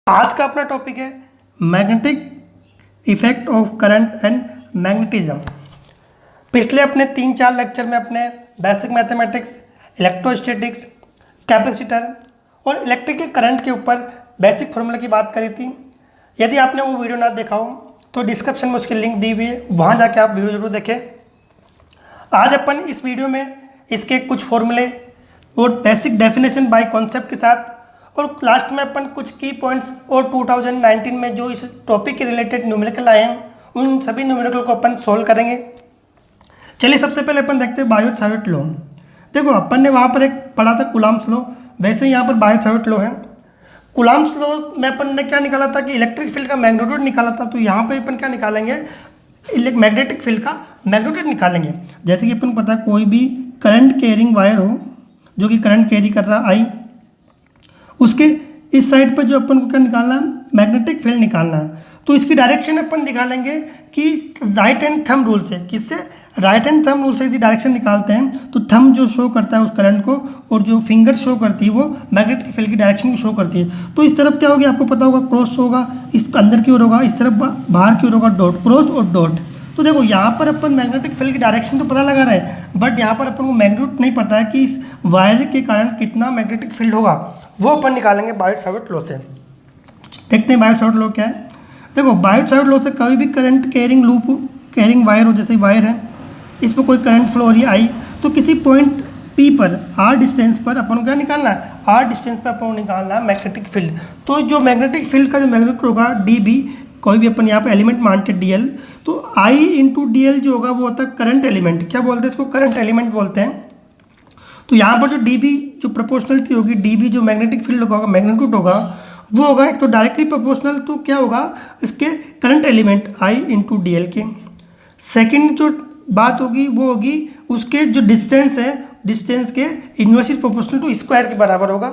आज का अपना टॉपिक है magnetic effect of current and magnetism. पिछले अपने 3-4 लेक्चर में अपने बेसिक मैथमेटिक्स, इलेक्ट्रोस्टैटिक्स, कैपेसिटर और इलेक्ट्रिकल करंट के ऊपर बेसिक फॉर्मूला की बात करी थी। यदि आपने वो वीडियो ना देखा हो तो डिस्क्रिप्शन में उसकी लिंक दी हुई है, वहाँ जाके आप वीडियो जरूर देखें। आज अपन इस वीडियो में इसके कुछ फॉर्मूले और बेसिक डेफिनेशन बाय कॉन्सेप्ट के साथ और लास्ट में अपन कुछ की पॉइंट्स और 2019 में जो इस टॉपिक के रिलेटेड न्यूमेरिकल आए हैं उन सभी न्यूमेरिकल को अपन सोल्व करेंगे। चलिए सबसे पहले अपन देखते हैं बायोट-सावर्ट लॉ। देखो अपन ने वहाँ पर एक पढ़ा था कूलॉम्स लॉ, वैसे ही यहाँ पर बायोट-सावर्ट लॉ है। कूलॉम्स लॉ में अपन ने क्या निकाला था कि इलेक्ट्रिक फील्ड का मैग्नीट्यूड निकाला था, तो यहाँ पर अपन क्या निकालेंगे, मैग्नेटिक फील्ड का मैग्नीट्यूड निकालेंगे। जैसे कि अपन पता है कोई भी करंट कैरिंग वायर हो जो कि करंट कैरी कर रहा आई, उसके इस साइड पर जो अपन को क्या निकालना है, मैग्नेटिक फील्ड निकालना है। तो इसकी डायरेक्शन अपन निकालेंगे कि राइट हैंड थंब रूल से। किससे? राइट हैंड थंब रूल से यदि डायरेक्शन निकालते हैं तो थंब जो शो करता है उस करंट को और जो फिंगर शो करती है वो मैग्नेटिक फील्ड की डायरेक्शन को शो करती है। तो इस तरफ क्या होगी, आपको पता होगा क्रॉस होगा, इस अंदर की ओर होगा, इस तरफ बाहर की ओर होगा डॉट, क्रॉस और डॉट। तो देखो यहाँ पर अपन मैग्नेटिक फील्ड की डायरेक्शन तो पता लगा रहे हैं, बट यहाँ पर अपन को मैग्नीट्यूड नहीं पता है कि इस वायर के कारण कितना मैग्नेटिक फील्ड होगा, वो अपन निकालेंगे बायोट-सावर्ट लॉ से। देखते हैं बायोट-सावर्ट लॉ क्या है। देखो बायोट-सावर्ट लॉ से कोई भी current carrying loop carrying wire हो, जैसे वायर है, इस पर कोई करंट फ्लो हो रही है आई, तो किसी पॉइंट पी पर आर डिस्टेंस पर अपन को क्या निकालना है, आर डिस्टेंस पर अपन को निकालना है मैग्नेटिक फील्ड। तो जो मैग्नेटिक फील्ड का जो मैग्नीट्यूड होगा डी बी, कोई भी अपन यहाँ पे एलिमेंट मानते डीएल, तो आई इंटू डी एल जो होगा वो होता है करंट एलिमेंट। क्या बोलते हैं इसको? करंट एलिमेंट बोलते हैं। तो यहाँ पर जो डी बी जो प्रोपोर्शनलिटी होगी, डी बी जो मैग्नेटिक फील्ड होगा, मैग्नीट्यूड होगा, वो होगा एक तो डायरेक्टली प्रोपोर्शनल, तो क्या होगा इसके current element I into D L के। सेकेंड जो बात होगी वो होगी उसके जो डिस्टेंस है, डिस्टेंस के इन्वर्सली प्रोपोर्शनल टू स्क्वायर के बराबर होगा।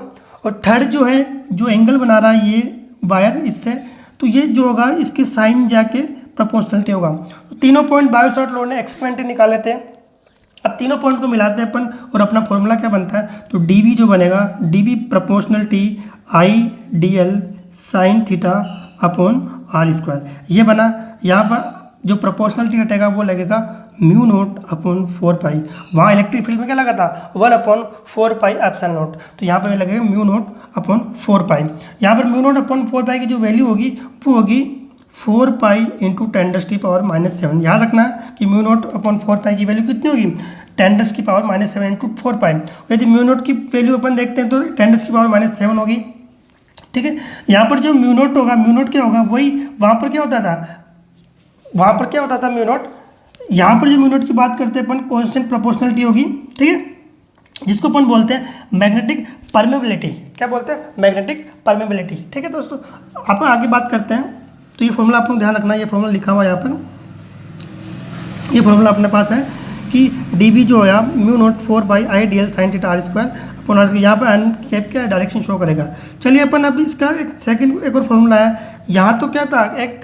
और थर्ड जो है, जो एंगल बना रहा है ये वायर इससे, तो ये जो होगा इसके साइन जाके प्रोपोर्शनलिटी होगा। तो तीनों पॉइंट बायोट-सावर्ट लॉ ने एक्सपेरिमेंटली निकाले थे। अब तीनों पॉइंट को मिलाते हैं अपन और अपना फॉर्मूला क्या बनता है, तो डी बी जो बनेगा, D B proportional T I D L sine theta upon R square, ये बना। यहाँ पर जो प्रोपोर्शनलिटी हटेगा वो लगेगा म्यू नोट अपॉन 4 पाई। वहाँ इलेक्ट्रिक फील्ड में क्या लगा था, 1/4 पाई एप्सिलॉन नोट, तो यहाँ पर लगेगा म्यू नोट अपॉन 4 पाई। यहाँ पर म्यू नोट अपॉन 4 पाई की जो वैल्यू होगी वो होगी 4 पाई इंटू 10⁻⁻⁷। याद रखना है कि म्यू नोट अपॉन 4 पाई की वैल्यू कितनी होगी, 10⁻⁻⁷ इंटू 4 पाई। यदि म्यू नोट की वैल्यू अपन देखते हैं तो 10⁻⁷ होगी, ठीक है। यहाँ पर जो म्यू नोट होगा, म्यू नोट क्या होगा, वही वहाँ पर क्या होता था, वहाँ पर क्या होता था म्यू नोट, यहाँ पर जो म्यू नोट की बात करते हैं अपन कॉन्स्टेंट प्रोपोर्शनलिटी होगी, ठीक है, जिसको अपन बोलते हैं मैग्नेटिक परमेबिलिटी। क्या बोलते हैं? मैग्नेटिक परमेबिलिटी, ठीक है दोस्तों। अपन आगे बात करते हैं। तो ये फॉर्मूला आपको ध्यान रखना है, ये फॉर्मूला लिखा हुआ है यहाँ पर, ये फॉर्मूला अपने पास है कि डी बी जो है mu naught 4 by I D L sine theta R square upon R square. यहाँ पर एन कैप क्या डायरेक्शन शो करेगा। चलिए अपन अब इसका एक सेकंड एक और फॉर्मूला है। यहाँ तो क्या था, एक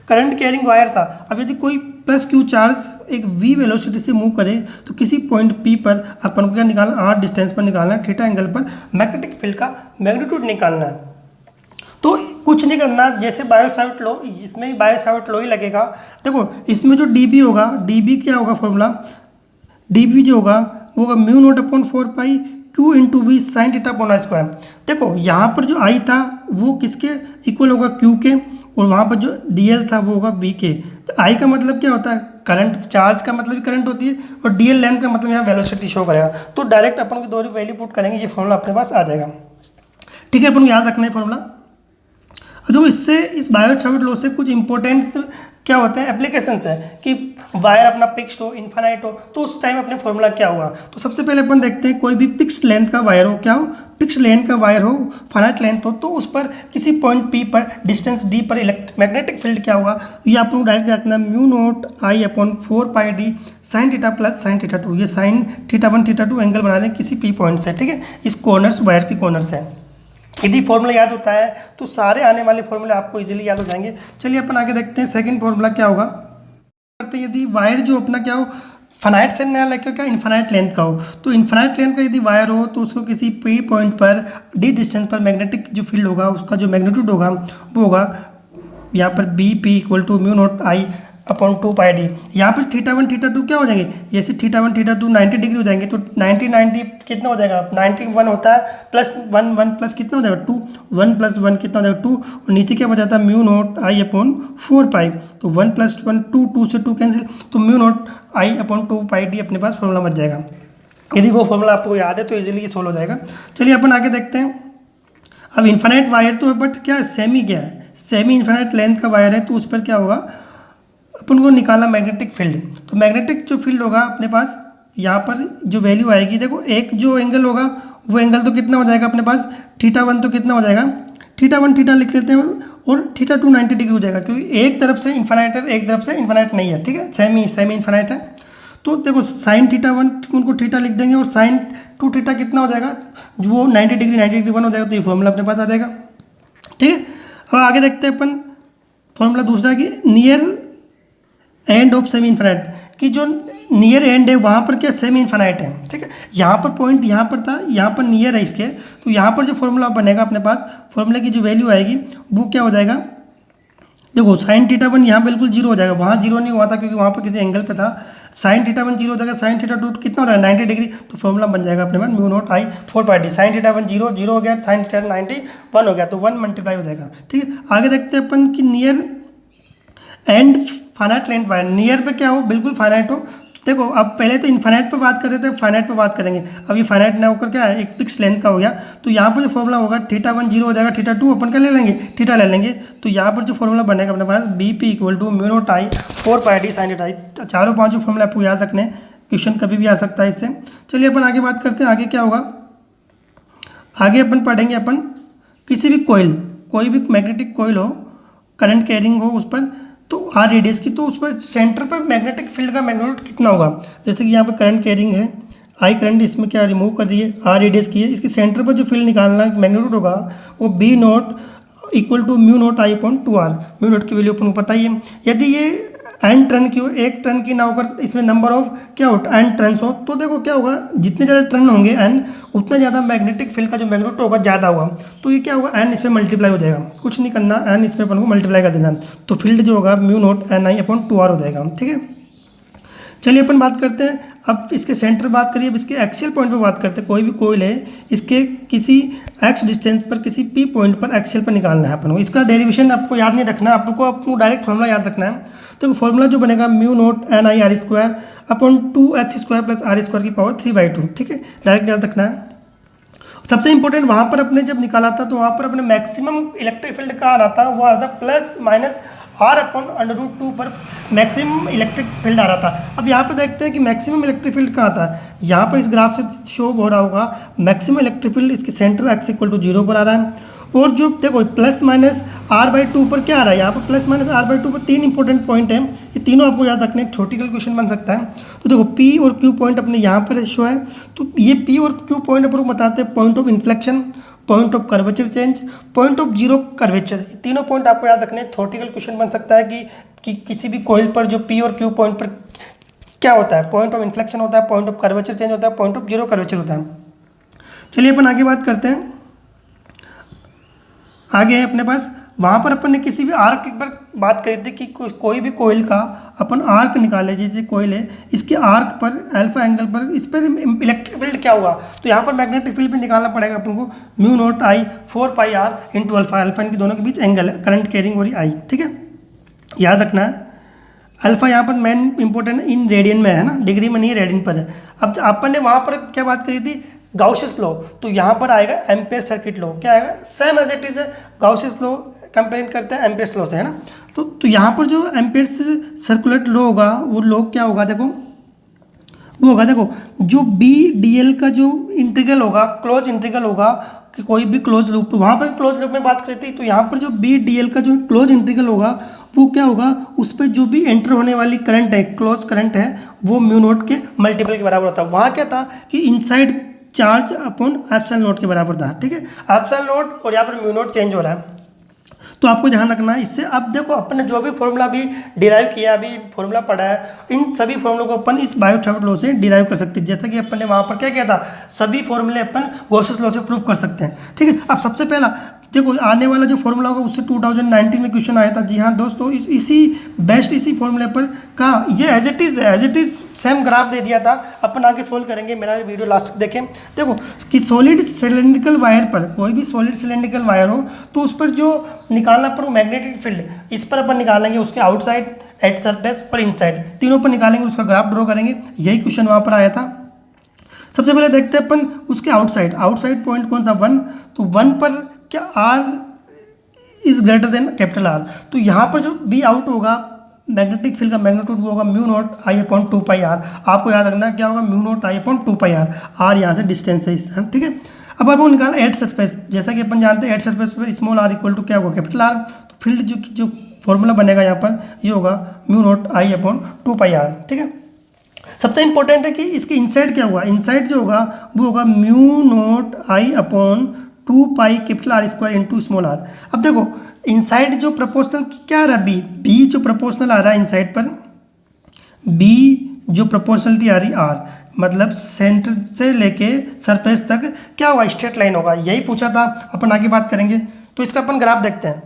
करंट कैरिंग वायर था। अब यदि कोई प्लस क्यू चार्ज एक वी वेलोसिटी से मूव करे तो किसी पॉइंट पी पर अपन को क्या निकालना, आर डिस्टेंस पर निकालना है, थीटा एंगल पर मैग्नेटिक फील्ड का मैग्नीट्यूड निकालना है। तो कुछ नहीं करना, जैसे बायोट-सावर्ट लॉ, इसमें भी बायोट-सावर्ट लॉ ही लगेगा। देखो इसमें जो डी बी होगा, डी बी क्या होगा फॉर्मूला, डी बी जो होगा वो होगा mu naught upon 4 pi Q into V sine theta upon R square. देखो यहाँ पर जो आई था वो किसके इक्वल होगा, क्यू के, और वहाँ पर जो डी एल था वो होगा वी के। तो आई का मतलब क्या होता है, करंट, चार्ज का मतलब करंट होती है, और डी एल लेंथ का मतलब यहाँ वेलोसिटी शो करेगा। तो डायरेक्ट अपन को दोनों वैल्यू पुट करेंगे, ये फॉर्मूला अपने पास आ जाएगा, ठीक है। अपन को याद रखना है फॉर्मूला। तो इससे इस बायोट-सावर्ट लॉ से कुछ इंपॉर्टेंट क्या होते हैं, एप्लीकेशंस है कि वायर अपना फिक्स्ड हो, इन्फानाइट हो, तो उस टाइम अपने फॉर्मूला क्या होगा। तो सबसे पहले अपन देखते हैं कोई भी फिक्स्ड लेंथ का वायर हो, क्या हो, फिक्स्ड लेंथ का वायर हो, फाइनाइट लेंथ हो, तो उस पर किसी पॉइंट पी पर डिस्टेंस डी पर मैग्नेटिक फील्ड क्या होगा, ये आप लोग डायरेक्ट रखना mu naught I upon 4 pi D sine theta plus sine theta 2। ये साइन थीटा 1 थीटा 2 एंगल बना लें किसी पी पॉइंट से, ठीक है, इस कॉर्नर्स, वायर की कॉर्नर्स है। यदि फॉर्मूला याद होता है तो सारे आने वाले फॉर्मूले आपको इजीली याद हो जाएंगे। चलिए अपन आगे देखते हैं सेकंड फॉर्मूला क्या होगा। करते यदि वायर जो अपना क्या हो फाइनाइट से नया लेके क्या इन्फानाइट लेंथ का हो, तो इन्फानाइट लेंथ का यदि वायर हो तो उसको किसी पी पॉइंट पर डी डिस्टेंस पर मैग्नेटिक जो फील्ड होगा उसका जो मैग्नीट्यूड होगा वो होगा यहाँ पर B P equal to mu naught I upon 2 pi D. यहाँ पर θ1 θ2 क्या हो जाएंगे, जैसे θ1 θ2 90 डिग्री हो जाएंगे, तो 90 कितना हो जाएगा, 91 होता है प्लस 1 प्लस कितना हो जाएगा 2, 1 प्लस 1 कितना हो जाएगा 2, और नीचे क्या बचा था म्यू नॉट आई अपॉन 4 पाई, तो 1 प्लस 1 2, 2 से 2 कैंसिल, तो mu naught I upon 2 pi D अपने पास फॉर्मूला बच जाएगा। यदि वो फॉर्मूला आपको याद है तो इजीली ये सोल्व हो जाएगा। चलिए अपन आगे देखते हैं। अब इन्फानाइट वायर तो है, बट क्या सेमी क्या है, सेमी इन्फानाइट लेंथ का वायर है, तो उस पर क्या होगा, अपन को निकालना मैग्नेटिक फील्ड। तो मैग्नेटिक जो फील्ड होगा अपने पास यहाँ पर जो वैल्यू आएगी, देखो एक जो एंगल होगा वो एंगल तो कितना हो जाएगा अपने पास θ1 तो कितना हो जाएगा, θ1 थीटा लिख लेते हैं, और θ2 90 डिग्री हो जाएगा, क्योंकि एक तरफ से इन्फानाइट है एक तरफ से इन्फानाइट नहीं है, ठीक है, सेमी इन्फानाइट है। तो देखो साइन θ1 उनको थीटा लिख देंगे, और साइन 2 थीटा कितना हो जाएगा, जो वो 90 डिग्री 1 हो जाएगा, तो ये फॉर्मूला अपने पास आ जाएगा, ठीक है। अब आगे देखते हैं अपन फॉर्मूला दूसरा कि near end of semi infinite, कि जो नियर एंड है वहाँ पर क्या सेमी इन्फानाइट है, ठीक है। यहाँ पर पॉइंट यहाँ पर था, यहाँ पर नियर है इसके, तो यहाँ पर जो फॉर्मूला बनेगा अपने पास, फॉर्मूले की जो वैल्यू आएगी वो क्या हो जाएगा, देखो साइन θ1 यहाँ बिल्कुल जीरो हो जाएगा, वहाँ जीरो नहीं हुआ था क्योंकि वहाँ पर किसी एंगल पे था, साइन θ1 जीरो हो जाएगा, साइन θ2 कितना हो जाएगा 90 डिग्री, तो फॉर्मूला बन जाएगा अपने पास mu naught I 4 pi D, sign θ1 zero हो गया, साइन θ2 91 हो गया, तो 1 मल्टीप्लाई हो जाएगा, ठीक है। आगे देखते हैं अपन कि near and finite length wire, near पे क्या हो, बिल्कुल फाइनाइट हो। देखो अब पहले तो इन्फानाइट पे बात कर रहे थे, फाइनाइट पे बात करेंगे, अब ये फाइनाइट ना होकर क्या है एक फिक्स लेंथ का हो गया, तो यहाँ पर जो फॉर्मूला होगा θ1 जीरो हो जाएगा, θ2 अपन का ले लेंगे, थीटा ले लेंगे, तो यहाँ पर जो फॉर्मूला बनेगा अपने पास B P equal to mu naught I 4 pi D sine θ। चारों पाँचों फॉर्मूला आपको याद रखने, क्वेश्चन कभी भी आ सकता है इससे। चलिए अपन आगे बात करते हैं, आगे क्या होगा, आगे अपन पढ़ेंगे अपन किसी भी कोई भी मैग्नेटिक कोयल हो, करंट कैरिंग हो उस पर, तो आर रेडियस की, तो उस पर सेंटर पर मैग्नेटिक फील्ड का मैग्नीट्यूड कितना होगा, जैसे कि यहाँ पर करंट कैरिंग है, आई करंट इसमें क्या रिमूव कर रही है, आर रेडियस की है, इसके सेंटर पर जो फील्ड निकालना मैग्नीट्यूड होगा वो B naught equal to mu naught I upon 2r, mu naught की वैल्यू अपन को पता ही है। यदि ये एन टर्न की हो, एक टर्न की ना होकर इसमें नंबर ऑफ क्या हो एन टर्न्स हो, तो देखो क्या होगा, जितने ज़्यादा टर्न होंगे एन उतना ज़्यादा मैग्नेटिक फील्ड का जो मैग्नीट्यूड होगा ज़्यादा होगा, तो ये क्या होगा एन इसमें मल्टीप्लाई हो जाएगा, कुछ नहीं करना, एन इसमें अपन को मल्टीप्लाई कर देना, तो फील्ड जो होगा mu not an I upon 2r हो जाएगा, ठीक है। चलिए अपन बात करते हैं, अब इसके सेंटर बात करिए, अब इसके एक्सियल पॉइंट पर बात करते हैं। कोई भी कोयल है, इसके किसी एक्स डिस्टेंस पर किसी पी पॉइंट पर एक्सियल पर निकालना है अपन को, इसका डेरिवेशन आपको याद नहीं रखना, आपको डायरेक्ट फॉर्मूला याद रखना है। तो फॉर्मूला जो बनेगा mu not an I R square upon 2x² plus r² की पावर 3/2, ठीक है, डायरेक्ट याद रखना है। सबसे इंपॉर्टेंट वहाँ पर अपने जब निकाला था तो वहाँ पर अपने मैक्सिमम इलेक्ट्रिक फील्ड कहाँ आ रहा था, वो आ रहा था प्लस माइनस r अपॉन √2 पर मैक्सिमम इलेक्ट्रिक फील्ड आ रहा था। अब यहाँ पर देखते हैं कि मैक्सिमम इलेक्ट्रिक फील्ड कहाँ था, यहाँ पर इस ग्राफ से शो हो रहा होगा मैक्सिमम इलेक्ट्रिक फील्ड इसके सेंटर x इक्वल टू 0 पर आ रहा है, और जो देखो प्लस माइनस r/2 पर क्या आ रहा है, यहाँ पर प्लस माइनस r/2 पर 3 इंपॉर्टेंट पॉइंट है, ये तीनों आपको याद रखने, थ्योरेटिकल क्वेश्चन बन सकता है। तो देखो P और Q पॉइंट अपने यहाँ पर शो है, तो ये P और Q पॉइंट अपन को बताते हैं point of inflection, point of curvature change, point of zero curvature, ये तीनों पॉइंट आपको याद रखने। थ्योरेटिकल क्वेश्चन बन सकता है कि किसी भी कॉइल पर जो P और Q पॉइंट पर क्या होता है, पॉइंट ऑफ इन्फ्लेक्शन होता है, पॉइंट ऑफ कर्वेचर चेंज होता है, पॉइंट ऑफ जीरो कर्वेचर होता है। चलिए अपन आगे बात करते हैं, आगे है अपने पास, वहाँ पर अपन ने किसी भी आर्क पर बात करी थी कि कोई भी कोयल का अपन आर्क निकाले, जैसे कोयल है इसके आर्क पर अल्फा एंगल पर इस पर इलेक्ट्रिक फील्ड क्या हुआ, तो यहाँ पर मैग्नेटिक फील्ड भी निकालना पड़ेगा अपन को, mu naught I 4 pi r into alpha, alpha इनके दोनों के बीच एंगल है, करंट कैरिंग और आई, ठीक है, याद रखना है। अल्फा यहाँ पर मेन इंपॉर्टेंट इन रेडियन में है ना, डिग्री में नहीं है, रेडियन पर है। अब अपन ने वहाँ पर क्या बात करी थी, गाउसियस लॉ, तो यहाँ पर आएगा एम्पेयर सर्किट लॉ, क्या आएगा सेम एज इट इज है, गाउसियस लॉ कंपेयर करते हैं एम्पेयर्स लॉ से, है ना। तो यहाँ पर जो एम्पेयर्स सर्कुलेट लॉ होगा वो लॉ क्या होगा, देखो वो होगा, देखो जो BDL का जो इंटीग्रल होगा, क्लोज इंटीग्रल होगा, कि कोई भी क्लोज लूप, वहाँ पर क्लोज लूप में बात करी थी, तो यहाँ पर जो BDL का जो क्लोज इंटीग्रल होगा वो क्या होगा, उस पर जो भी एंटर होने वाली करंट है, क्लोज करंट है, वो म्यू नॉट के मल्टीपल के बराबर होता है। वहाँ क्या था कि inside charge upon epsilon not के बराबर था, ठीक है, एप्सिलॉन नॉट और यहाँ पर म्यू नॉट चेंज हो रहा है। तो आपको ध्यान रखना है इससे। अब देखो अपन ने जो भी फॉर्मूला अभी डिराइव किया, अभी फॉर्मूला पढ़ा है, इन सभी फॉर्मूलों को अपन इस बायो-सावर्ट लॉ से डिराइव कर सकते हैं। जैसे कि अपन ने वहाँ पर क्या किया था, सभी फॉर्मूले अपन गॉसेस लॉ से प्रूव कर सकते हैं। ठीक है, अब सबसे पहला देखो आने वाला जो फॉर्मूला होगा उससे 2019 में क्वेश्चन आया था। जी हाँ दोस्तों, इसी फॉर्मूले पर कहा, ये as it is same graph दे दिया था, अपन आगे सोल्व करेंगे। मेरा वीडियो लास्ट तक देखें। देखो कि सॉलिड सिलेंड्रिकल वायर पर, कोई भी सॉलिड सिलेंड्रिकल वायर हो तो उस पर जो निकालना पर मैग्नेटिक फील्ड, इस पर अपन निकालेंगे उसके आउटसाइड, एट सरफेस और इनसाइड, तीनों पर निकालेंगे, उसका ग्राफ ड्रॉ करेंगे। यही क्वेश्चन वहाँ पर आया था। सबसे पहले देखते हैं अपन उसके आउटसाइड पॉइंट कौन सा, 1। तो 1 पर क्या R is greater than capital R, तो यहाँ पर जो बी आउट होगा मैग्नेटिक फील्ड का मैग्नीट्यूड वो होगा mu naught I upon 2 pi R. आपको याद रखना क्या होगा, mu naught I upon 2 pi R. R यहाँ से डिस्टेंस है, ठीक है। अब आपको निकालना एट सरफेस, जैसा कि अपन जानते हैं एट सरफेस पर स्मॉल आर इक्वल टू क्या होगा, कैपिटल आर। तो फील्ड जो फॉर्मूला बनेगा यहाँ पर ये होगा mu naught I upon 2 pi R, ठीक है। सबसे इंपॉर्टेंट है कि इसके इनसाइड क्या होगा, इनसाइड जो होगा वो होगा mu naught I upon 2 pi capital R square into small R. अब देखो इनसाइड जो प्रोपोर्शनल क्या आ रहा है, बी जो प्रोपोर्शनल आ रहा है इनसाइड पर, बी जो प्रोपोर्शनलिटी आ रही आर, मतलब सेंटर से लेके सरफेस तक क्या होगा, स्ट्रेट लाइन होगा। यही पूछा था, अपन आगे बात करेंगे। तो इसका अपन ग्राफ देखते हैं,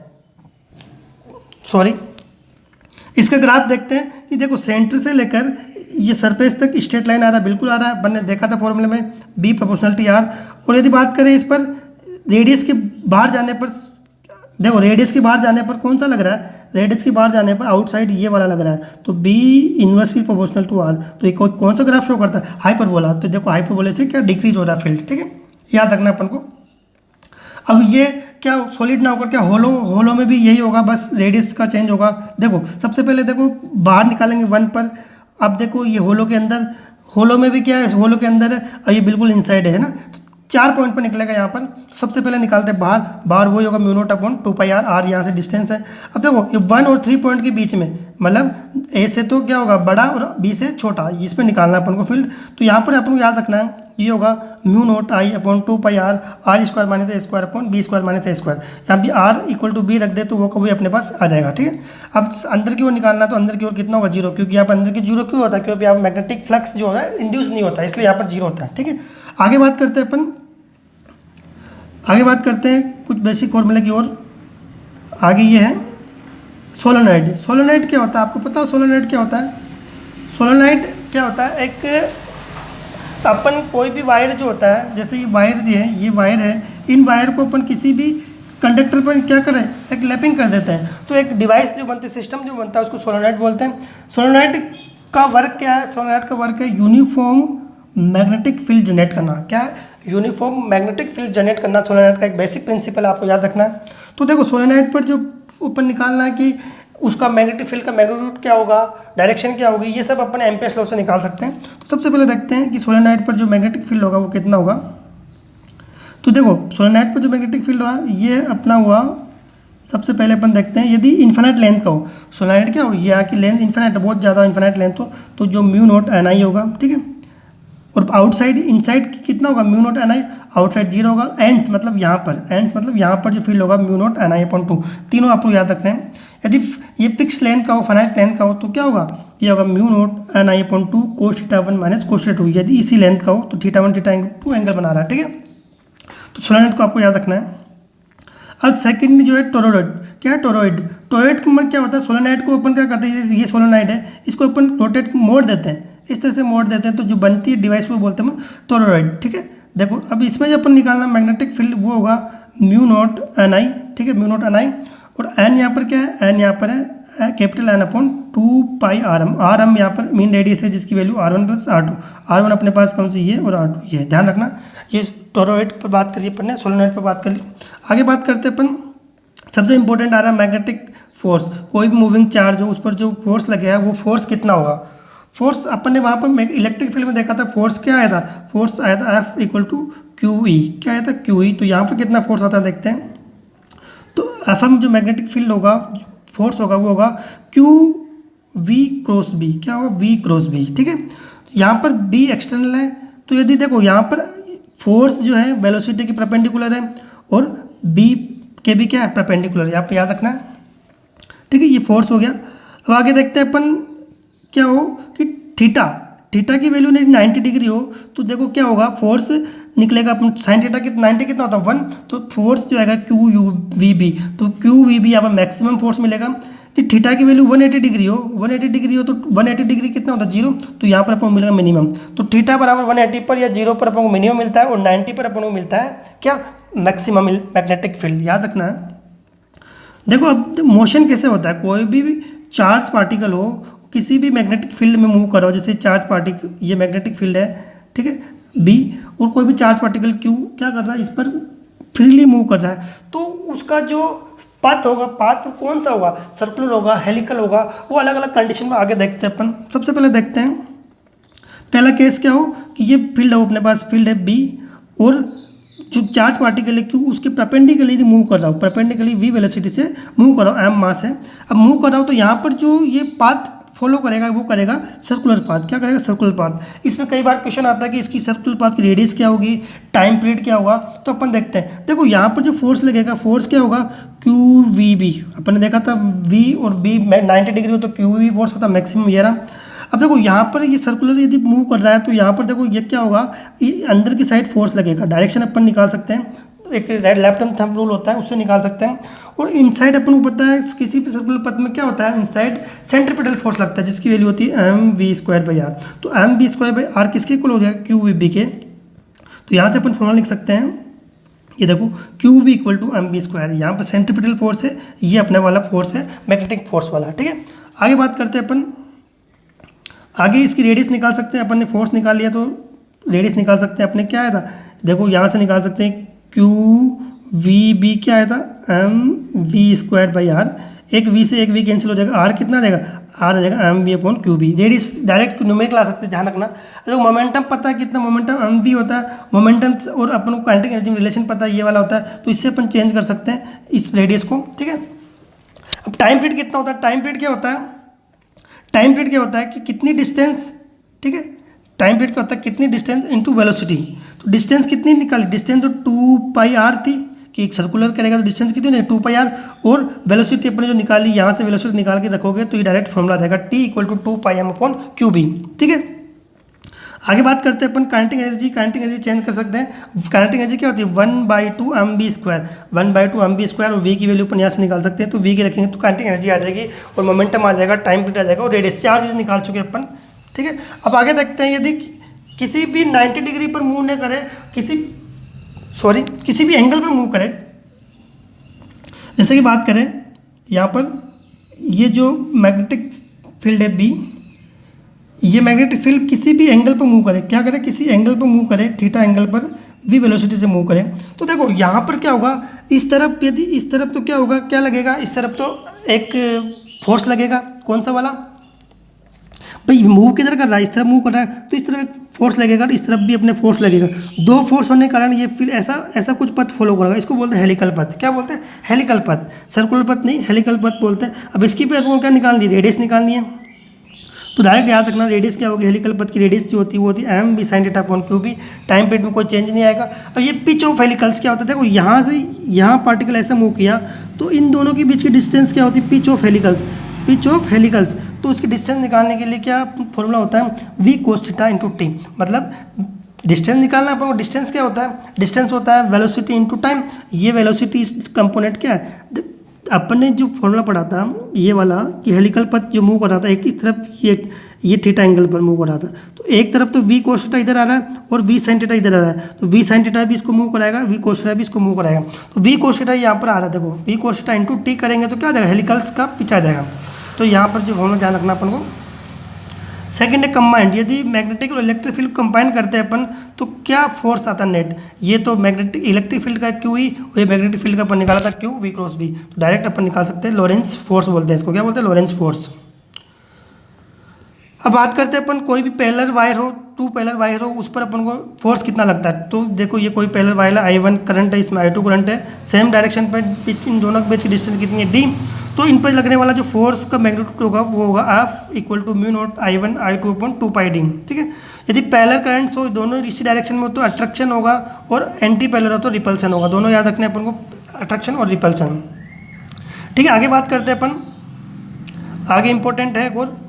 इसका ग्राफ देखते हैं कि देखो सेंटर से लेकर ये सरफेस तक स्ट्रेट लाइन आ रहा है, बिल्कुल आ रहा है, अपन ने देखा था फॉर्मूले में, बी प्रोपोर्शनलिटी आर। और यदि बात करें इस पर रेडियस के बाहर जाने पर, देखो रेडियस के बाहर जाने पर कौन सा लग रहा है, रेडियस के बाहर जाने पर आउटसाइड ये वाला लग रहा है, तो B inversely proportional to R. तो ये कौन सा ग्राफ शो करता है, हाइपरबोला। तो देखो हाइपरबोला से क्या डिक्रीज हो रहा है फील्ड, ठीक है, याद रखना अपन को। अब ये क्या सॉलिड ना होकर क्या होलो में भी यही होगा, बस रेडियस का चेंज होगा। देखो सबसे पहले देखो बाहर निकालेंगे 1 पर। अब देखो ये होलो के अंदर, होलो में भी क्या है, होलो के अंदर है और ये बिल्कुल इनसाइड है ना। 4 पॉइंट पर निकलेगा यहाँ पर। सबसे पहले निकालते हैं बाहर वही होगा mu naught upon 2 pi R, R यहाँ से डिस्टेंस है। अब देखो ये 1 और 3 पॉइंट के बीच में, मतलब ए से तो क्या होगा बड़ा और बी से छोटा, इसमें निकालना है अपन को फील्ड। तो यहाँ पर अपन को याद रखना है ये होगा mu naught I upon 2 pi R, R square minus A square upon B square minus A square. यहाँ भी आर इक्वल टू बी रख दे तो वो कभी अपने पास आ जाएगा, ठीक है। अब अंदर की ओर निकालना, तो अंदर की ओर कितना होगा, 0, क्योंकि यहाँ पर अंदर की 0 क्यों होता है, क्योंकि यहाँ मैग्नेटिक फ्लक्स जो होता है इंड्यूस नहीं होता, इसलिए यहाँ पर 0 होता है, ठीक है। आगे बात करते हैं कुछ बेसिक फॉर्मूले की ओर। आगे ये है सोलेनॉइड। सोलेनॉइड क्या होता है, आपको पता है सोलेनॉइड क्या होता है? सोलेनॉइड क्या होता है, एक अपन कोई भी वायर जो होता है, जैसे ये वायर ये वायर है, इन वायर को अपन किसी भी कंडक्टर पर क्या करें, एक लैपिंग कर देते हैं, तो एक डिवाइस जो बनती है, सिस्टम जो बनता है, उसको सोलेनॉइड बोलते हैं। सोलेनॉइड का वर्क क्या है, सोलेनॉइड का वर्क है यूनिफॉर्म मैग्नेटिक फील्ड जनरेट करना। क्या है, यूनिफॉर्म मैग्नेटिक फील्ड जनरेट करना सोलेनॉइड का एक बेसिक प्रिंसिपल आपको याद रखना है। तो देखो सोलेनॉइड पर जो ऊपर निकालना है कि उसका मैग्नेटिक फील्ड का मैग्नीट्यूड क्या होगा, डायरेक्शन क्या होगी, ये सब अपन एम्पियर्स लॉ से निकाल सकते हैं। तो सबसे पहले देखते हैं कि सोलेनॉइड पर जो मैग्नेटिक फील्ड होगा वो कितना होगा। तो देखो सोलेनॉइड पर जो मैग्नेटिक फील्ड हुआ ये अपना हुआ, सबसे पहले अपन देखते हैं यदि इन्फिनिट लेंथ का हो, सोलेनॉइड क्या हो, ये कि लेंथ इन्फिनिट बहुत ज़्यादा इन्फिनिट लेंथ हो, तो जो म्यू नॉट एन आई होगा, ठीक है। और आउटसाइड इनसाइड कितना होगा, mu not an I, outside 0 होगा। एंड्स मतलब यहाँ पर जो फील्ड होगा mu not an I upon 2, तीनों आपको याद रखना है। यदि ये फिक्स लेंथ का हो, फाइनाइट लेंथ का हो, तो क्या होगा, ये होगा mu not an I upon 2 cos theta 1 minus cos theta 2। यदि इसी लेंथ का हो तो थीटा 1 थीटा 2 एंगल बना रहा है, ठीक है। तो सोलेनॉइड को आपको याद रखना है। अब सेकंड जो है टोरॉइड, क्या है टोरॉइड में क्या होता है, सोलेनॉइड को अपन क्या करते हैं, ये सोलेनॉइड है, इसको अपन रोटेट मोड़ देते हैं, इस तरह से मोड़ देते हैं, तो जो बनती है डिवाइस को बोलते हैं टोरॉइड, ठीक है। देखो अब इसमें जो अपन निकालना मैग्नेटिक फील्ड वो होगा म्यू नॉट एन आई, ठीक है, म्यू नॉट एन आई। और एन यहाँ पर क्या है, एन यहाँ पर है capital N upon 2 pi R M. R M यहाँ पर मीन रेडियस है जिसकी value R1 plus R2। R1 अपने पास कौन सी ये और R2 ये, ध्यान रखना। ये टोरॉइड पर बात करिए अपन ने, सोलेनॉइड पर बात कर ली। आगे बात करते हैं अपन, सबसे इंपॉर्टेंट आ रहा है मैग्नेटिक फोर्स। कोई भी मूविंग चार्ज हो उस पर जो फोर्स लगेगा वो फोर्स कितना होगा। फोर्स अपन ने वहाँ पर इलेक्ट्रिक फील्ड में देखा था, फोर्स क्या आया था, फोर्स आया था F equal to Q E. क्या आया था, क्यू ई। तो यहाँ पर कितना फोर्स आता है देखते हैं। तो एफ एम जो मैग्नेटिक फील्ड होगा, फोर्स होगा वो होगा क्यू वी क्रॉस बी। क्या होगा, वी क्रॉस बी, ठीक है। यहाँ पर बी एक्सटर्नल है, तो यदि देखो यहाँ पर फोर्स जो है वेलोसिटी के परपेंडिकुलर है और बी के बी क्या है, परपेंडिकुलर, यहाँ पे याद रखना है। ठीक है, ये फोर्स हो गया। अब आगे देखते हैं अपन क्या हो कि थीटा की वैल्यू 90 डिग्री हो तो देखो क्या होगा, फोर्स निकलेगा अपन साइन थीटा कितना 90 कितना होता है 1, तो फोर्स जो आएगा क्यू यू वी बी, तो क्यू वी बी यहाँ पर मैक्सिमम फोर्स मिलेगा। थीटा की वैल्यू 180 डिग्री हो, 180 डिग्री हो तो 180 डिग्री कितना होता है 0, तो यहाँ पर अपन को मिलेगा मिनिमम। तो थीटा बराबर 180 पर या 0 पर अपन को मिनिमम मिलता है और 90 पर अपन को मिलता है क्या, मैक्सिमम मैग्नेटिक फील्ड। याद रखना है। देखो अब मोशन कैसे होता है, कोई भी चार्ज पार्टिकल हो किसी भी मैग्नेटिक फील्ड में मूव कर रहा हो, जैसे चार्ज पार्टिकल ये मैग्नेटिक फील्ड है, ठीक है बी, और कोई भी चार्ज पार्टिकल क्यू क्या कर रहा है, इस पर फ्रीली मूव कर रहा है, तो उसका जो पाथ होगा, पाथ कौन सा होगा, सर्कुलर होगा, हेलिकल होगा, वो अलग अलग कंडीशन में आगे देखते हैं अपन। सबसे पहले देखते हैं पहला केस क्या हो कि ये फील्ड हो, अपने पास फील्ड है बी और जो चार्ज पार्टिकल है क्यू उसके परपेंडिकुलरली मूव कर रहा हूँ, परपेंडिकुलरली वी वेलोसिटी से मूव कर रहा हूँ, एम मास है, अब मूव कर रहा हूँ तो यहाँ पर जो ये पाथ फॉलो करेगा वो करेगा सर्कुलर पाथ। क्या करेगा, सर्कुलर पाथ। इसमें कई बार क्वेश्चन आता है कि इसकी सर्कुलर पाथ की रेडियस क्या होगी, टाइम पीरियड क्या होगा, तो अपन देखते हैं। देखो यहाँ पर जो फोर्स लगेगा, फोर्स क्या होगा, क्यू वी बी, अपन ने देखा था वी और बी 90 डिग्री हो तो क्यू वी फोर्स होता है मैक्सिमम ये रहा। अब देखो यहाँ पर ये सर्कुलर यदि मूव कर रहा है तो यहाँ पर देखो ये क्या होगा, अंदर की साइड फोर्स लगेगा, डायरेक्शन अपन निकाल सकते हैं, एक लेफ्ट हैंड थंब रूल होता है उससे निकाल सकते हैं। और इनसाइड अपन को पता है किसी भी सर्कुलर पथ में क्या होता है, इनसाइड सेंट्रीपिटल फोर्स लगता है जिसकी वैल्यू होती है M V square by R. तो M V square by R किसके इक्वल हो जाएगा, क्यू वी बी के। तो यहाँ से अपन फॉर्मूला लिख सकते हैं, ये देखो Q V equal to M V square, यहाँ पर सेंट्रीपिटल फोर्स है, ये अपने वाला फोर्स है मैग्नेटिक फोर्स वाला। ठीक है, आगे बात करते हैं अपन, आगे इसकी रेडियस निकाल सकते हैं। अपन ने फोर्स निकाल लिया तो रेडियस निकाल सकते हैं। अपने क्या आया था, देखो यहाँ से निकाल सकते हैं क्यू वी बी क्या आया था, M V square by R, एक वी से एक वी कैंसिल हो जाएगा, आर कितना आ जाएगा, आर आ जाएगा M V upon Q B. Radius direct numerical ला सकते हैं, ध्यान रखना। देखो मोमेंटम पता है कितना, मोमेंटम एम वी होता है, मोमेंटम और अपन को काइनेटिक एनर्जी में रिलेशन पता है ये वाला होता है, तो इससे अपन चेंज कर सकते हैं इस रेडियस को। ठीक है, अब टाइम पीरियड कितना होता है, टाइम पीरियड क्या होता है, टाइम पीरियड क्या होता है कि कितनी डिस्टेंस, ठीक है टाइम पीरियड क्या होता है कितनी डिस्टेंस इनटू वेलोसिटी। तो डिस्टेंस कितनी निकाली, डिस्टेंस तो 2 पाई आर थी कि एक सर्कुलर करेगा तो डिस्टेंस कितनी है 2 पाई आर, और वेलोसिटी अपने जो निकाली यहाँ से वेलोसिटी निकाल के रखोगे तो ये डायरेक्ट फॉर्मूला देगा T equal to 2 pi M upon Q B. ठीक है, आगे बात करते हैं अपन kinetic energy. Kinetic energy change कर सकते हैं। काइनेटिक एनर्जी क्या होती है 1/2 M B square, 1/2 M B square, और वी की वैल्यू अपन यहाँ से निकाल सकते हैं, तो वी की रखेंगे तो काइनेटिक एनर्जी आ जाएगी और मोमेंटम आ जाएगा, टाइम पीरियड आ जाएगा और रेडियस, चार चीज़ निकाल चुके अपन। ठीक है, अब आगे देखते हैं यदि किसी भी 90 डिग्री पर मूव न करे, किसी भी एंगल पर मूव करे, जैसे कि बात करें यहाँ पर ये जो मैग्नेटिक फील्ड है बी, ये मैग्नेटिक फील्ड किसी भी एंगल पर मूव करे, क्या करे किसी एंगल पर मूव करे, थीटा एंगल पर वी वेलोसिटी से मूव करे, तो देखो यहाँ पर क्या होगा, इस तरफ यदि इस तरफ तो क्या होगा, क्या लगेगा, इस तरफ तो एक फोर्स लगेगा, कौन सा वाला भाई, मूव किधर कर रहा है, इस तरफ मूव कर रहा है तो इस तरफ एक फोर्स लगेगा, इस तरफ भी अपने फोर्स लगेगा, दो फोर्स होने के कारण ये फील्ड ऐसा कुछ पथ फॉलो करेगा, इसको बोलते हैं हेलिकल पथ। क्या बोलते हैं, हेलिकल पथ, सर्कुलर पथ नहीं, हेलिकल पथ बोलते हैं। अब इसकी पे आपको क्या निकालनी है, रेडियस निकालनी है, तो डायरेक्ट याद रखना रेडियस क्या होगी, हेलिकल पथ की रेडियस जो होती है वो होती है M B sine theta upon Q B, time period में कोई चेंज नहीं आएगा। अब ये पिच ऑफ हेलिकल्स क्या होता है, देखो यहाँ से यहाँ पार्टिकल ऐसा मूव किया तो इन दोनों के बीच की डिस्टेंस क्या होती है, पिच ऑफ हेलिकल्स, पिच ऑफ हेलिकल्स। तो उसकी डिस्टेंस निकालने के लिए क्या फॉर्मूला होता है, V cos theta into T, मतलब डिस्टेंस निकालना अपन को, डिस्टेंस क्या होता है, डिस्टेंस होता है वेलोसिटी इंटू टाइम। ये वेलोसिटी कंपोनेंट क्या है, अपन ने जो फॉर्मूला पढ़ा था ये वाला कि हेलिकल पथ जो मूव कर रहा था एक इस तरफ, ये थीटा एंगल पर मूव कर रहा था, तो एक तरफ तो वी कोस थीटा इधर आ रहा है और वी साइन थीटा इधर आ रहा है, तो वी साइन थीटा भी इसको मूव कराएगा, वी कोस थीटा भी इसको मूव कराएगा, तो वी कोस थीटा यहाँ पर आ रहा है, देखो V cos theta into T करेंगे तो क्या आ जाएगा, हेलिकल्स का पिच आ जाएगा। तो यहाँ पर जो फॉर्मूला ध्यान रखना अपन को। सेकंड है कंबाइंड, यदि मैग्नेटिक और इलेक्ट्रिक फील्ड कंबाइन करते हैं अपन तो क्या फोर्स आता है नेट, ये तो मैग्नेटिक इलेक्ट्रिक फील्ड का क्यू ई और ये मैग्नेटिक फील्ड का अपन निकाला था क्यू वी क्रॉस बी, तो डायरेक्ट अपन निकाल सकते हैं लॉरेंस फोर्स बोलते हैं इसको, क्या बोलते हैं लॉरेंस फोर्स। अब बात करते हैं अपन कोई भी पैरेलल वायर हो, टू पैरेलल वायर हो, उस पर अपन को फोर्स कितना लगता है, तो देखो ये कोई पैरेलल वायर है, I1 करंट है, इसमें I2 करंट है, सेम डायरेक्शन पर इन दोनों के बीच की डिस्टेंस कितनी है d, तो इन पर लगने वाला जो फोर्स का मैग्नीट्यूड होगा वो होगा F equal to mu naught I1 I2 upon 2 pi D. ठीक है, यदि पैरेलल करंट्स हो दोनों इसी डायरेक्शन में हो तो अट्रैक्शन होगा और एंटी पैरेलल हो तो रिपल्सन होगा, दोनों याद रखने अपन को। अट्रैक्शन और रिपल्सन। ठीक है, आगे बात करते हैं अपन। आगे इंपॉर्टेंट है और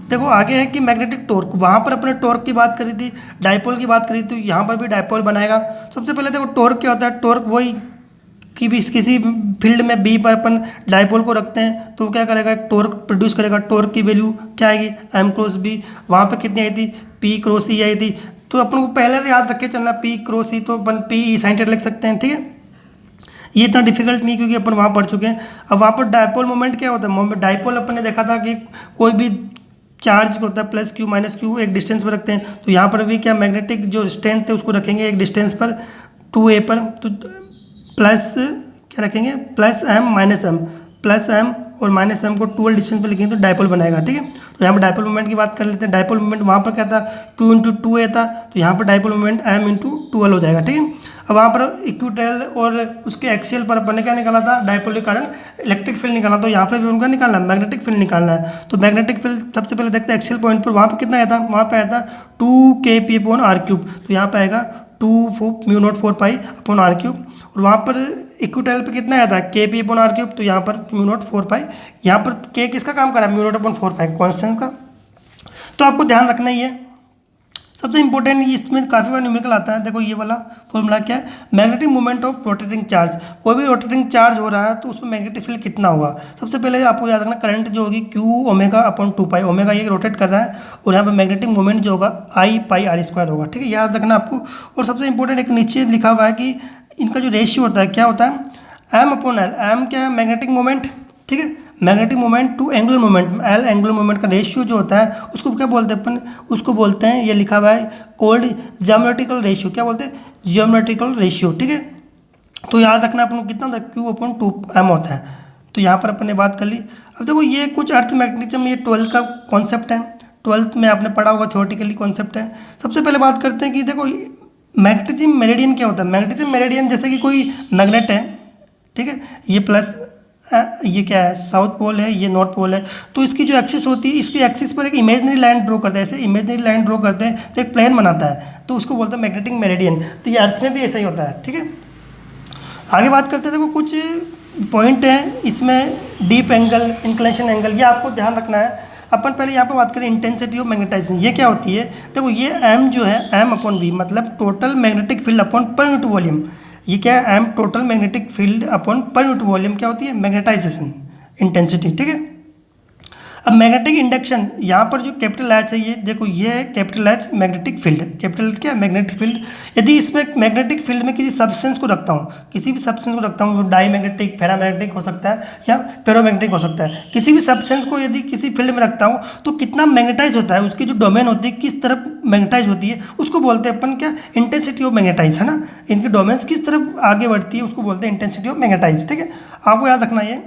देखो आगे है कि मैग्नेटिक टॉर्क, वहाँ पर अपने टॉर्क की बात करी थी, डायपोल की बात करी थी, यहाँ पर भी डायपोल बनाएगा। सबसे पहले देखो टॉर्क क्या होता है, टॉर्क वही कि भी किसी फील्ड में बी पर अपन डायपोल को रखते हैं तो वो क्या करेगा, एक टॉर्क प्रोड्यूस करेगा। टॉर्क की वैल्यू क्या आएगी, एम क्रॉस बी। वहाँ पर कितनी आई थी, पी क्रॉस ई आई थी। तो अपन को पहले याद रख के चलना, पी क्रॉस ई, तो अपन पी ई साइन थीटा लिख सकते हैं। ठीक है, ये इतना डिफिकल्ट नहीं क्योंकि अपन वहाँ पढ़ चुके हैं। अब वहाँ पर डायपोल मोमेंट क्या होता है, डायपोल अपन ने देखा था कि कोई भी चार्ज होता है प्लस क्यू माइनस क्यू एक डिस्टेंस पर रखते हैं। तो यहाँ पर भी क्या मैग्नेटिक जो स्ट्रेंथ है उसको रखेंगे एक डिस्टेंस पर 2a पर, तो प्लस क्या रखेंगे, plus M minus M, plus M और माइनस एम को 12 डिस्टेंस पर लिखेंगे तो डायपोल बनाएगा। ठीक है, तो यहाँ पर डायपोल मोमेंट की बात कर लेते हैं। डायपोल मोमेंट वहाँ पर क्या था, 2 इंटू 2a था, तो यहाँ पर डायपोल मोमेंट m इंटू 12 हो जाएगा। ठीक है, अब वहाँ पर इक्विटोरियल और उसके एक्सियल पर अपन ने क्या निकाला था, डायपोल के कारण इलेक्ट्रिक फील्ड निकाला। तो यहाँ पर भी उनका निकालना है, मैग्नेटिक फील्ड निकालना है। तो मैग्नेटिक फील्ड सबसे पहले देखते हैं एक्सियल पॉइंट पर, वहाँ पर कितना आया था, वहाँ पर आया था 2kp/r³। तो यहाँ पर आएगा 2μ04π/r³। और वहाँ पर इक्विटोरियल पे कितना आया था, kp/r³। तो यहाँ पर μ04π, यहाँ पर k किसका काम कर रहा है, μ0/4π कॉन्स्टेंट का। तो आपको ध्यान रखना ही है। सबसे इंपॉर्टेंट इसमें काफ़ी बार न्यूमेरिकल आता है। देखो ये वाला फॉर्मूला क्या है, magnetic moment of rotating charge. कोई भी रोटेटिंग चार्ज हो रहा है तो उसमें मैग्नेटिक फील्ड कितना होगा। सबसे पहले आपको याद रखना, करंट जो होगी Q⍵/2π, ओमेगा ये रोटेट कर रहा है, और यहाँ पर मैग्नेटिक मोमेंट जो होगा I πr² होगा। ठीक है, याद रखना आपको। और सबसे इंपॉर्टेंट एक नीचे लिखा हुआ है कि इनका जो रेशियो होता है क्या होता है, m/l। m क्या है, मैग्नेटिक मोमेंट। ठीक है, magnetic moment to angular moment, L angular moment का रेशियो जो होता है उसको क्या बोलते हैं अपन, उसको बोलते हैं, ये लिखा हुआ है कोल्ड ज्योमेट्रिकल रेशियो। क्या बोलते हैं, ज्योमेट्रिकल रेशियो। ठीक है, तो याद रखना अपन को कितना होता है, Q/2m होता है। तो यहाँ पर अपन ने बात कर ली। अब देखो ये कुछ अर्थ मैग्नेटिज्म, ये 12th का कॉन्सेप्ट है, 12th में आपने पढ़ा होगा, थ्योरेटिकली कॉन्सेप्ट है। सबसे पहले बात करते हैं कि देखो मैग्नेटिज्म मेरिडियन क्या होता है। मैग्नेटिज्म मेरिडियन जैसे कि कोई मैग्नेट है, ठीक है, ये प्लस ये क्या है, साउथ पोल है, ये नॉर्थ पोल है। तो इसकी जो एक्सिस होती है, इसकी एक्सिस पर एक इमेजनरी लाइन ड्रॉ करते हैं, ऐसे इमेजनरी लाइन ड्रॉ करते हैं तो एक प्लेन बनाता है, तो उसको बोलते हैं मैग्नेटिक मेरिडियन। तो ये अर्थ में भी ऐसा ही होता है। ठीक है, आगे बात करते हैं। देखो कुछ पॉइंट हैं इसमें, डीप एंगल, इंक्लिनेशन एंगल, ये आपको ध्यान रखना है। अपन पहले यहाँ पर बात करें इंटेंसिटी ऑफ मैग्नेटाइजेशन, ये क्या होती है। देखो ये m जो है, m/v मतलब total magnetic field upon per unit volume. ये क्या है, m total magnetic field upon per unit volume क्या होती है, मैग्नेटाइजेशन इंटेंसिटी। ठीक है, अब मैग्नेटिक इंडक्शन, यहाँ पर जो कैपिटल एच है, ये देखो ये है capital H magnetic field. Capital क्या, मैग्नेटिक फील्ड। यदि इसमें मैग्नेटिक फील्ड में किसी सब्सटेंस को रखता हूँ, किसी भी सब्सटेंस को रखता हूँ, वो डाई मैग्नेटिक, फेरामैग्नेटिक हो सकता है या फेरोमैग्नेटिक हो सकता है। किसी भी सब्सटेंस को यदि किसी फील्ड में रखता हूँ तो कितना मैग्नेटाइज होता है, उसकी जो डोमेन होती है किस तरफ मैग्नेटाइज होती है, उसको बोलते हैं अपन क्या, इंटेंसिटी ऑफ मैग्नेटाइज, है ना। इनकी डोमेन्स किस तरफ आगे बढ़ती है उसको बोलते हैं इंटेंसिटी ऑफ मैग्नेटाइज। ठीक है, आपको याद रखना, ये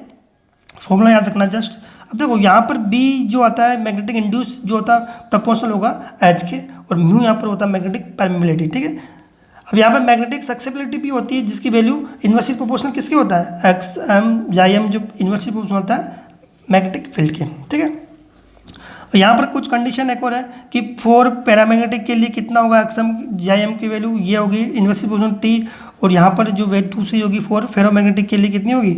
फॉर्मूला याद रखना जस्ट। अब देखो यहाँ पर B जो आता है मैग्नेटिक इंड्यूस जो होता है प्रोपोर्शनल होगा H के, और म्यू यहाँ पर होता है मैग्नेटिक परमेबिलिटी। ठीक है, अब यहाँ पर मैग्नेटिक सक्सेसिबिलिटी भी होती है जिसकी वैल्यू इन्वर्सली प्रोपोर्शनल किसके होता है, XM/M जो इन्वर्सली प्रोपोर्शनल होता है मैग्नेटिक फील्ड के। ठीक है, और यहाँ पर कुछ कंडीशन एक और है कि फॉर पैरामैग्नेटिक के लिए कितना होगा, XM/M की वैल्यू ये होगी इन्वर्सली प्रोपोर्शनल T, और यहाँ पर जो वैल्यू दूसरी होगी फॉर फेरोमैग्नेटिक के लिए कितनी होगी,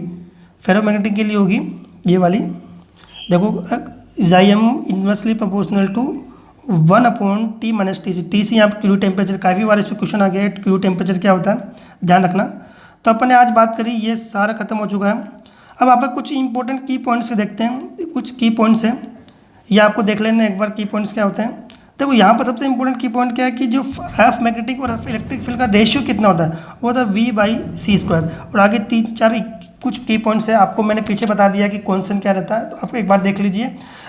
फेरोमैग्नेटिक के लिए होगी ये वाली, देखो XM inversely proportional to 1/T - Tc। Tc यहाँ पर क्यूरियो टेम्परेचर, काफ़ी बार इस पर क्वेश्चन आ गया है, क्यूरियो टेम्परेचर क्या होता है, ध्यान रखना। तो अपन ने आज बात करी, ये सारा खत्म हो चुका है। अब आप कुछ इंपॉर्टेंट की पॉइंट्स देखते हैं, कुछ की पॉइंट्स हैं, ये आपको देख लेना एक बार की पॉइंट्स क्या होते हैं। देखो यहाँ पर सबसे इंपॉर्टेंट की पॉइंट क्या है कि जो एफ मैग्नेटिक और एफ इलेक्ट्रिक फील्ड का रेशियो कितना होता है, वो होता है V/c²। और आगे 3-4 कुछ की पॉइंट्स है, आपको मैंने पीछे बता दिया कि कॉन्स्टेंट क्या रहता है, तो आपको एक बार देख लीजिए।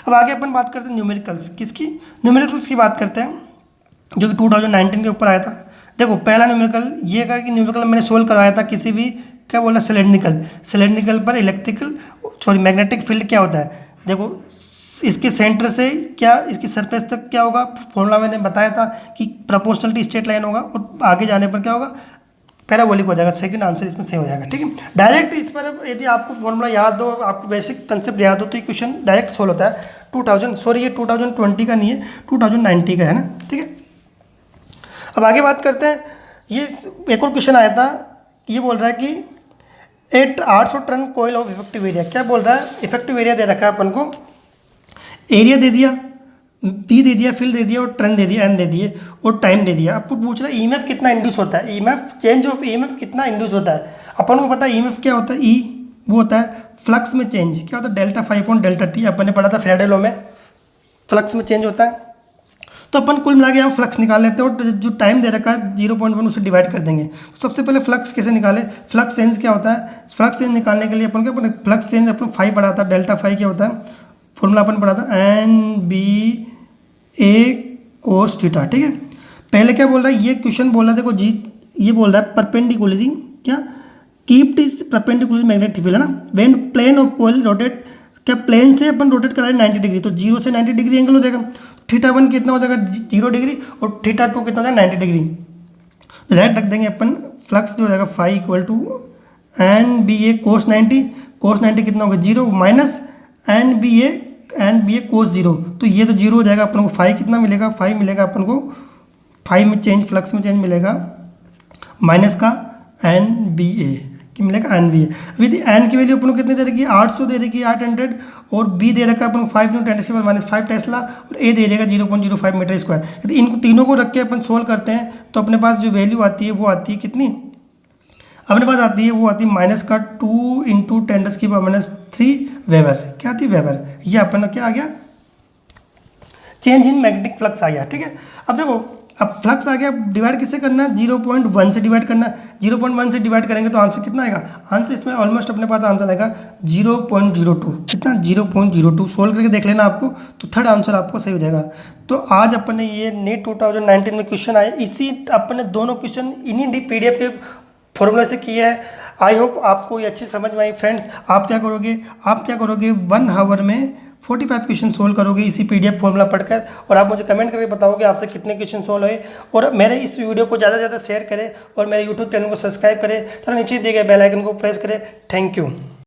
अब आगे अपन बात करते हैं न्यूमेरिकल्स, किसकी, न्यूमेरिकल्स की बात करते हैं जो कि 2019 के ऊपर आया था। देखो पहला न्यूमेरिकल ये का कि न्यूमेरिकल मैंने सोल्व करवाया था किसी भी क्या बोला, सिलेंड्रिकल पर मैग्नेटिक फील्ड क्या होता है। देखो इसके सेंटर से क्या इसकी सरफेस तक क्या होगा, फॉर्मूला मैंने बताया था कि प्रोपोर्शनलिटी स्ट्रेट लाइन होगा, और आगे जाने पर क्या होगा, पैराबोलिक हो जाएगा। सेकंड आंसर इसमें सही हो जाएगा। ठीक है, डायरेक्ट इस पर यदि आपको फॉर्मूला याद हो, आपको बेसिक कंसेप्ट याद हो, तो ये क्वेश्चन डायरेक्ट सोल्व होता है। 2020 का नहीं है, 2019 का है ना। ठीक है, अब आगे बात करते हैं। ये एक और क्वेश्चन आया था, ये बोल रहा है कि at 800 turn coil of effective area. क्या बोल रहा है, इफेक्टिव एरिया दे रखा है अपन को, एरिया दे दिया, पी दे दिया, फिल दे दिया और टर्न दे दिया, एन दे दिए और टाइम दे दिया। आपको पूछ रहा है ईएमएफ कितना इंड्यूस होता है, ईएमएफ चेंज ऑफ ईएमएफ कितना इंड्यूस होता है। अपन को पता है ईएमएफ क्या होता है, ई वो होता है फ्लक्स में चेंज, क्या होता है delta phi upon delta T, अपन ने पढ़ा था फैराडे लॉ में, फ्लक्स में चेंज होता है। तो अपन कुल मिला के यहाँ फ्लक्स निकाल लेते हैं और जो टाइम दे रखा है 0.1 उसे डिवाइड कर देंगे। तो सबसे पहले फ्लक्स कैसे निकाले, फ्लक्स चेंज क्या होता है, फ्लक्स चेंज निकालने के लिए अपन क्या, फ्लक्स चेंज अपन फाइव पढ़ा था, डेल्टा फाइव क्या होता है, फॉर्मूला अपन पढ़ा था N B A cos theta, ठीक है। पहले क्या बोल रहा है, ये क्वेश्चन बोल रहा है, देखो जी ये बोल रहा है परपेंडिकुलरली, क्या keep this perpendicular magnetic field है ना, when plane of coil rotate, क्या प्लेन से अपन रोटेट कराए 90 डिग्री, तो 0 से 90 डिग्री एंगल हो जाएगा। थीटा वन कितना हो जाएगा 0 डिग्री और थीटा टू कितना हो जाएगा 90 डिग्री। राइट रख देंगे अपन, फ्लक्स जो हो जाएगा phi equal to N B A cos 90, cos 90 कितना होगा 0 minus N B A cos 0, तो ये तो 0 हो जाएगा। अपन को फाइव कितना मिलेगा, 5 मिलेगा अपन को, 5 में चेंज फ्लक्स में चेंज मिलेगा माइनस का एन बी ए कि मिलेगा एन बी ए। अभी एन की वैल्यू अपन को कितनी दे रखी है 800 दे रखी है 800 और बी दे रखा है अपन को 5 × 10⁻⁻⁵ माइनस 5 टेस्ला और ए दे देगा 0.05 मीटर स्क्वायर। यदि इनको तीनों को रख के अपन सोल्व करते हैं तो अपने पास जो वैल्यू आती है वो आती है कितनी, अपने पास आती है वो आती है माइनस का 2 × 10⁻³ वेबर, क्या आती है वेबर। ये अपन क्या आ गया, चेंज इन मैग्नेटिक फ्लक्स आ गया, ठीक है। अब देखो अब फ्लक्स आ गया, डिवाइड किससे करना है 0.1 से डिवाइड करना है, 0.1 से डिवाइड करेंगे तो आंसर कितना आएगा, आंसर इसमें ऑलमोस्ट अपने पास आंसर आएगा 0.02, कितना 0.02। सोल्व करके देख लेना आपको, तो थर्ड आंसर आपको सही हो जाएगा। तो आज अपन ने ये नीट 2019 में क्वेश्चन आए, इसी अपन ने दोनों क्वेश्चन इन्हीं PDF के फॉर्मूले से किए हैं। आई होप आपको ये अच्छी समझ में आई। फ्रेंड्स आप क्या करोगे 1 आवर में 45 क्वेश्चन सोल्व करोगे इसी PDF फॉर्मूला पढ़कर, और आप मुझे कमेंट करके बताओगे आपसे कितने क्वेश्चन सोल्व हुए। और मेरे इस वीडियो को ज़्यादा से ज़्यादा शेयर करें और मेरे YouTube चैनल को सब्सक्राइब करें, तथा नीचे दिए गए बेल आइकन को प्रेस करें। Thank you.